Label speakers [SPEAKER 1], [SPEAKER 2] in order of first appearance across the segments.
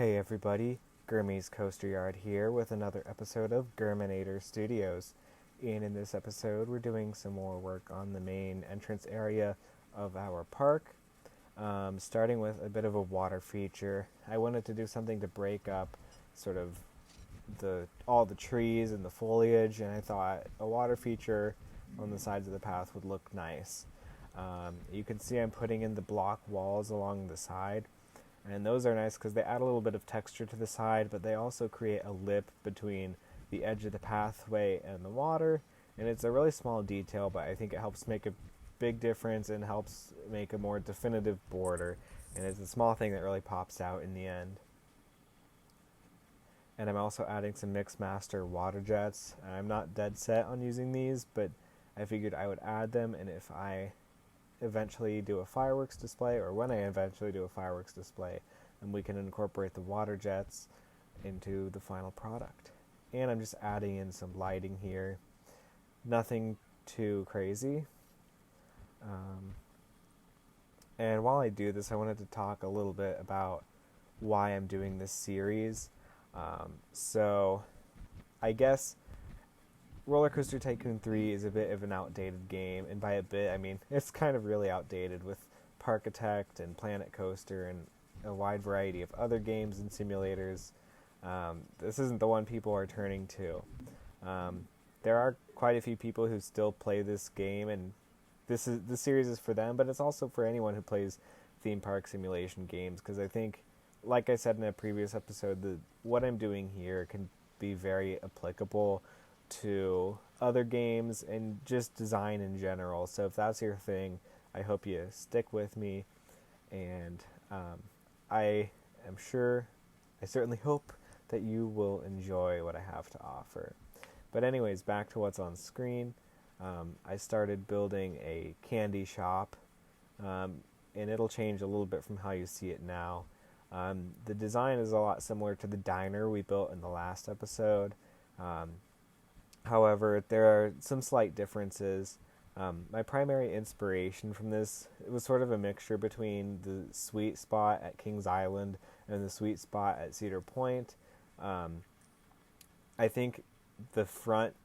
[SPEAKER 1] Hey everybody, Gurmy's Coaster Yard here with another episode of Germanator Studios. And in this episode, we're doing some more work on the main entrance area of our park, starting with a bit of a water feature. I wanted to do something to break up sort of all the trees and the foliage, and I thought a water feature on the sides of the path would look nice. You can see I'm putting in the block walls along the side. And those are nice because they add a little bit of texture to the side, but they also create a lip between the edge of the pathway and the water. And it's a really small detail, but I think it helps make a big difference and helps make a more definitive border. And it's a small thing that really pops out in the end. And I'm also adding some Mixmaster water jets. I'm not dead set on using these, but I figured I would add them, and if I eventually do a fireworks display, or when I eventually do a fireworks display, then we can incorporate the water jets into the final product. And I'm just adding in some lighting here. Nothing too crazy. And while I do this, I wanted to talk a little bit about why I'm doing this series. So I guess Rollercoaster Tycoon 3 is a bit of an outdated game, and by a bit, I mean it's kind of really outdated with Parkitect and Planet Coaster and a wide variety of other games and simulators. This isn't the one people are turning to. There are quite a few people who still play this game, and this series is for them, but it's also for anyone who plays theme park simulation games, because I think, like I said in a previous episode, what I'm doing here can be very applicable to other games and just design in general. So if that's your thing, I hope you stick with me, and I certainly hope that you will enjoy what I have to offer. But anyways, back to what's on screen. I started building a candy shop, and it'll change a little bit from how you see it now. The design is a lot similar to the diner we built in the last episode. However, there are some slight differences. My primary inspiration from this, it was sort of a mixture between the sweet spot at Kings Island and the sweet spot at Cedar Point. I think the front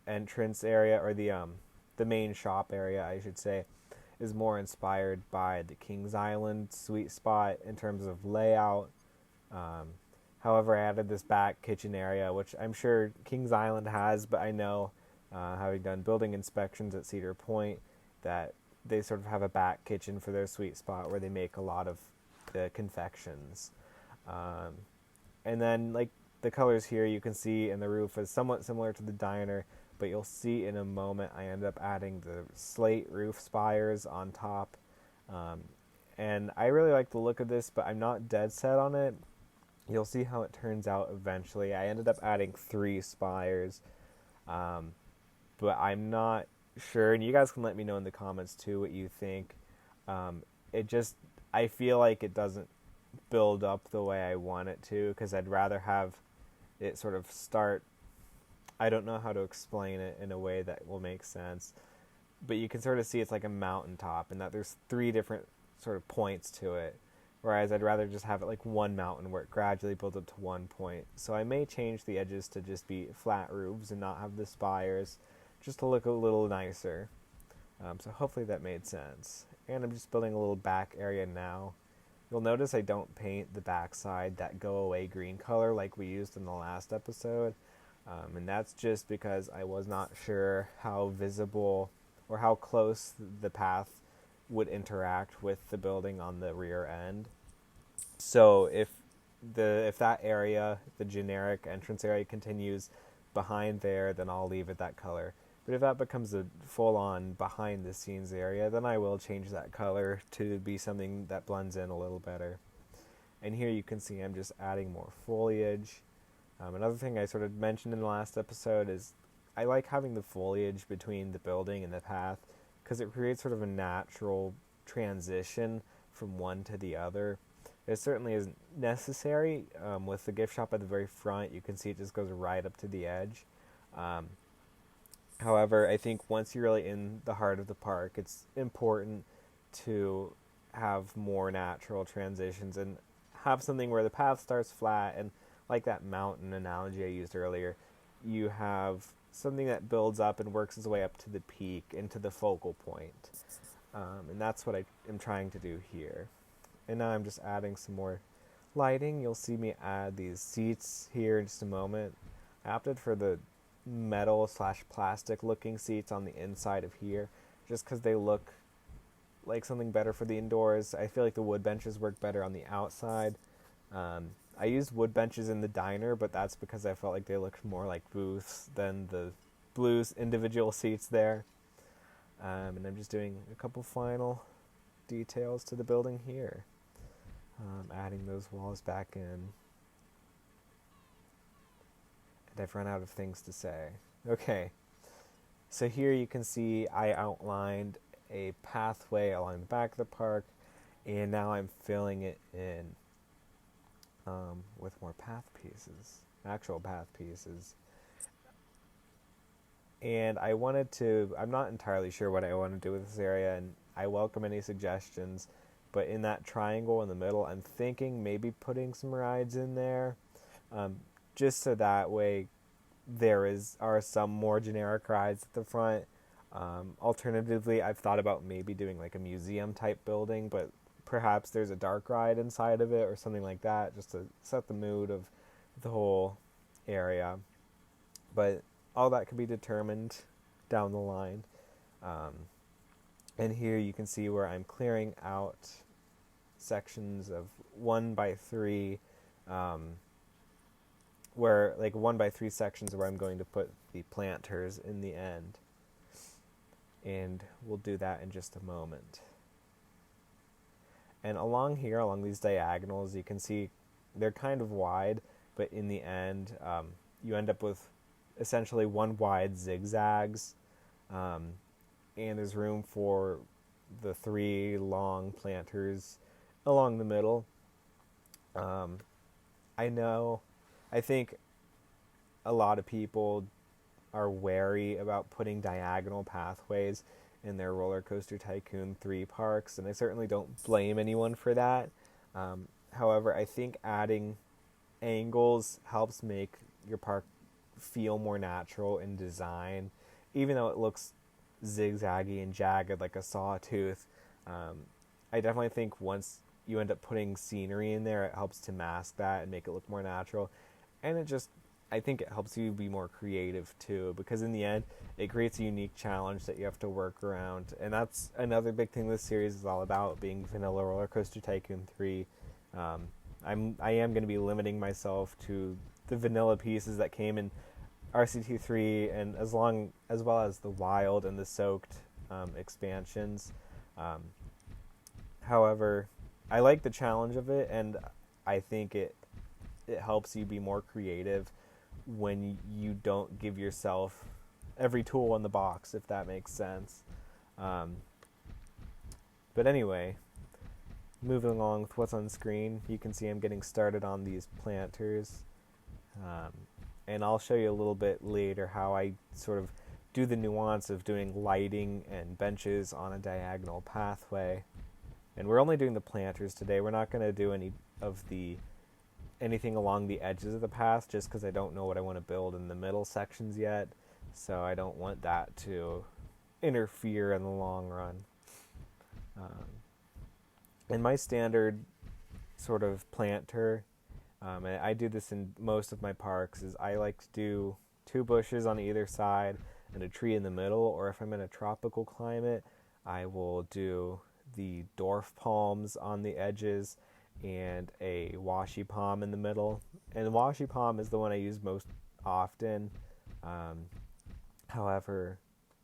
[SPEAKER 1] entrance area, or the main shop area, I should say, is more inspired by the Kings Island sweet spot in terms of layout. However, I added this back kitchen area, which I'm sure Kings Island has, but I know, having done building inspections at Cedar Point, that they sort of have a back kitchen for their sweet spot where they make a lot of the confections. And then, like, the colors here you can see in the roof is somewhat similar to the diner, but you'll see in a moment I end up adding the slate roof spires on top. And I really like the look of this, but I'm not dead set on it. You'll see how it turns out eventually. I ended up adding 3 spires, but I'm not sure, and you guys can let me know in the comments too what you think. I feel like it doesn't build up the way I want it to, because I'd rather have it sort of start. I don't know how to explain it in a way that will make sense, but you can sort of see it's like a mountaintop, and that there's 3 different sort of points to it. Whereas I'd rather just have it like one mountain where it gradually builds up to one point. So I may change the edges to just be flat roofs and not have the spires, just to look a little nicer. So hopefully that made sense. And I'm just building a little back area now. You'll notice I don't paint the backside that go away green color like we used in the last episode. And that's just because I was not sure how visible or how close the path would interact with the building on the rear end. So if that area, the generic entrance area, continues behind there, then I'll leave it that color. But if that becomes a full-on behind-the-scenes area, then I will change that color to be something that blends in a little better. And here you can see I'm just adding more foliage. Another thing I sort of mentioned in the last episode is I like having the foliage between the building and the path, because it creates sort of a natural transition from one to the other. It certainly isn't necessary. With the gift shop at the very front, you can see it just goes right up to the edge. However, I think once you're really in the heart of the park, it's important to have more natural transitions and have something where the path starts flat, and like that mountain analogy I used earlier, you have something that builds up and works its way up to the peak, into the focal point. And that's what I am trying to do here. And now I'm just adding some more lighting. You'll see me add these seats here in just a moment. I opted for the metal / plastic looking seats on the inside of here just because they look like something better for the indoors. I feel like the wood benches work better on the outside. I used wood benches in the diner, but that's because I felt like they looked more like booths than the blues individual seats there. And I'm just doing a couple final details to the building here. Adding those walls back in. And I've run out of things to say. Okay, so here you can see I outlined a pathway along the back of the park, and now I'm filling it in with more path pieces, actual path pieces. And I'm not entirely sure what I want to do with this area, and I welcome any suggestions, but in that triangle in the middle, I'm thinking maybe putting some rides in there, just so that way are some more generic rides at the front. Alternatively, I've thought about maybe doing like a museum type building, but perhaps there's a dark ride inside of it or something like that, just to set the mood of the whole area. But all that can be determined down the line. And here you can see where I'm clearing out sections of 1x3, where like 1x3 sections where I'm going to put the planters in the end. And we'll do that in just a moment. And along here, along these diagonals, you can see they're kind of wide, but in the end, you end up with essentially one wide zigzags, and there's room for the 3 long planters along the middle. I think a lot of people are wary about putting diagonal pathways in their Rollercoaster Tycoon 3 parks, and I certainly don't blame anyone for that. However, I think adding angles helps make your park feel more natural in design, even though it looks zigzaggy and jagged like a sawtooth. I definitely think once you end up putting scenery in there, it helps to mask that and make it look more natural. And I think it helps you be more creative too, because in the end, it creates a unique challenge that you have to work around. And that's another big thing this series is all about, being vanilla Rollercoaster Tycoon 3. I am going to be limiting myself to the vanilla pieces that came in RCT3, and as well as the wild and the soaked expansions. However, I like the challenge of it, and I think it helps you be more creative when you don't give yourself every tool in the box, if that makes sense. But anyway, moving along with what's on screen, you can see I'm getting started on these planters. And I'll show you a little bit later how I sort of do the nuance of doing lighting and benches on a diagonal pathway. And we're only doing the planters today. We're not going to do anything along the edges of the path, just because I don't know what I want to build in the middle sections yet. So I don't want that to interfere in the long run. And my standard sort of planter, and I do this in most of my parks, is I like to do 2 bushes on either side and a tree in the middle, or if I'm in a tropical climate, I will do the dwarf palms on the edges and a washi palm in the middle. And the washi palm is the one I use most often. However,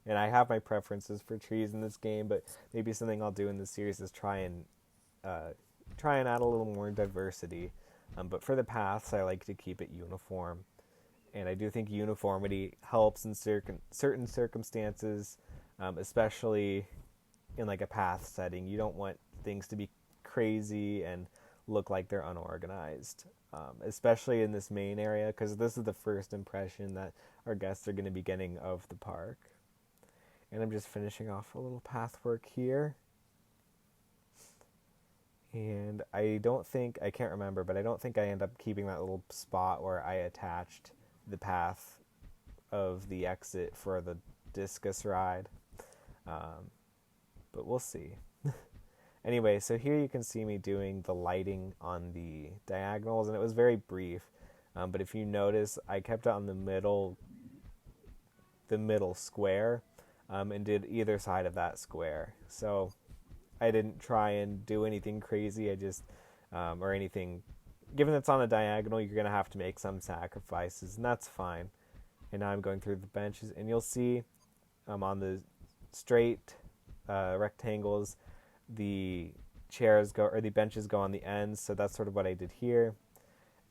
[SPEAKER 1] and I have my preferences for trees in this game, but maybe something I'll do in this series is try and add a little more diversity. But for the paths, I like to keep it uniform. And I do think uniformity helps in certain circumstances, especially in like a path setting. You don't want things to be crazy and look like they're unorganized, especially in this main area, because this is the first impression that our guests are going to be getting of the park. And I'm just finishing off a little path work here. And I can't remember, but I don't think I end up keeping that little spot where I attached the path of the exit for the discus ride. Um, but we'll see. Anyway, so here you can see me doing the lighting on the diagonals, and it was very brief. But if you notice, I kept it on the middle square, and did either side of that square. So I didn't try and do anything crazy. I just, or anything. Given it's on a diagonal, you're gonna have to make some sacrifices, and that's fine. And now I'm going through the benches, and you'll see, on the straight rectangles, the the benches go on the ends. So that's sort of what I did here.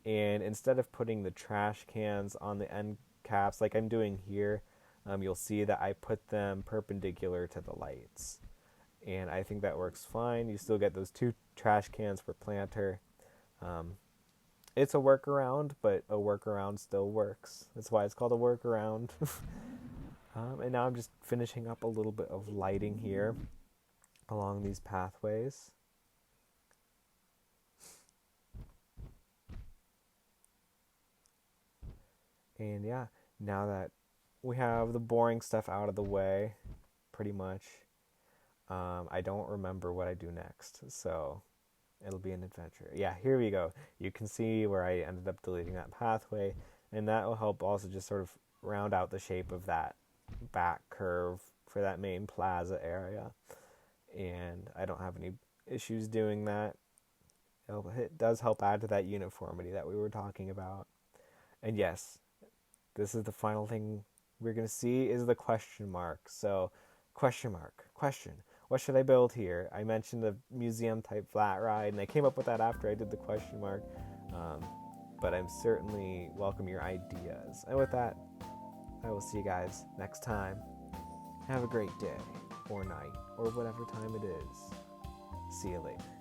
[SPEAKER 1] And instead of putting the trash cans on the end caps like I'm doing here, you'll see that I put them perpendicular to the lights. And I think that works fine. You still get those 2 trash cans per planter. It's a workaround, but a workaround still works. That's why it's called a workaround. And now I'm just finishing up a little bit of lighting here along these pathways. And yeah, now that we have the boring stuff out of the way, pretty much, I don't remember what I do next, so it'll be an adventure. Yeah, here we go. You can see where I ended up deleting that pathway, and that will help also just sort of round out the shape of that back curve for that main plaza area. And I don't have any issues doing that. It does help add to that uniformity that we were talking about. And yes, this is the final thing we're going to see is the question mark. So, question mark, question. What should I build here? I mentioned the museum type flat ride, and I came up with that after I did the question mark. But I'm certainly welcome your ideas. And with that, I will see you guys next time. Have a great day, or night, or whatever time it is. See you later.